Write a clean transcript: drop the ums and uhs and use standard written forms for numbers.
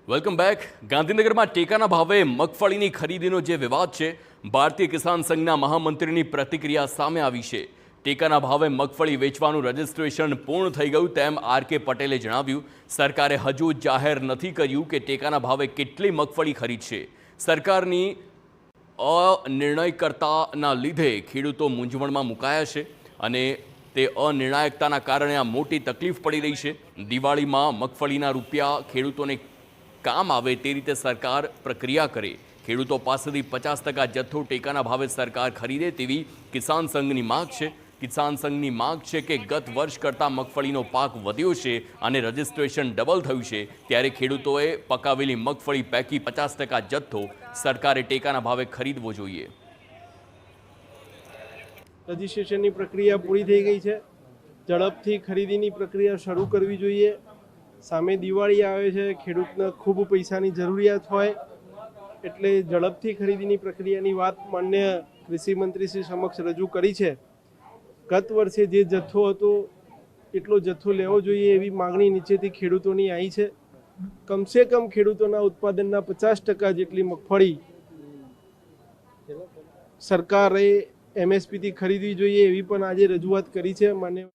Welcome back. ગાંધીનગરમાં ટેકાના ભાવે મગફળીની ખરીદીનો જે વિવાદ છે, ભારતીય કિસાન સંઘના મહામંત્રીની પ્રતિક્રિયા સામે આવી છે. ટેકાના ભાવે મગફળી વેચવાનું રજીસ્ટ્રેશન પૂર્ણ થઈ ગયું તેમ આર.કે. પટેલે જણાવ્યું. સરકારે હજુ જાહેર નથી કર્યું કે ટેકાના ભાવે કેટલી મગફળી ખરીદશે. સરકારની અનિર્ણયકર્તાના લીધે ખેડૂતો મૂંઝવણમાં મુકાયા છે અને તે અનિર્ણાયકતાના કારણે આ મોટી તકલીફ પડી રહી છે. દિવાળીમાં મગફળીના રૂપિયા ખેડૂતોને કામ આવે તે રીતે સરકાર પ્રક્રિયા કરે. ખેડૂતો પાસેથી 50% જથ્થો ટેકાના ભાવે સરકાર ખરીદે તેવી કિસાન સંઘની માંગ છે. કિસાન સંઘની માંગ છે કે ગત વર્ષ કરતાં મગફળીનો પાક વધ્યો છે અને રજીસ્ટ્રેશન ડબલ થયું છે, ત્યારે ખેડૂતોએ પકાવેલી મગફળી પૈકી 50% જથ્થો સરકારે ટેકાના ભાવે ખરીદવો જોઈએ. રજીસ્ટ્રેશનની પ્રક્રિયા પૂરી થઈ ગઈ છે. ઝડપથી ખરીદીની પ્રક્રિયા શરૂ કરવી જોઈએ. સામે દિવાળી આવે છે, ખેડૂતને ખૂબ પૈસાની જરૂરિયાત હોય એટલે ઝડપથી ખરીદીની પ્રક્રિયાની વાત માન્ય કૃષિ મંત્રીશ્રી સમક્ષ રજૂ કરી છે. ગત વર્ષે જે જથ્થો હતો એટલો જથ્થો લેવો જોઈએ એવી માગણી નીચેથી ખેડૂતોની આવી છે. કમસે કમ ખેડૂતોના ઉત્પાદનના 50% જેટલી મગફળી સરકારે MSPથી ખરીદવી જોઈએ એવી પણ આજે રજૂઆત કરી છે. માન્ય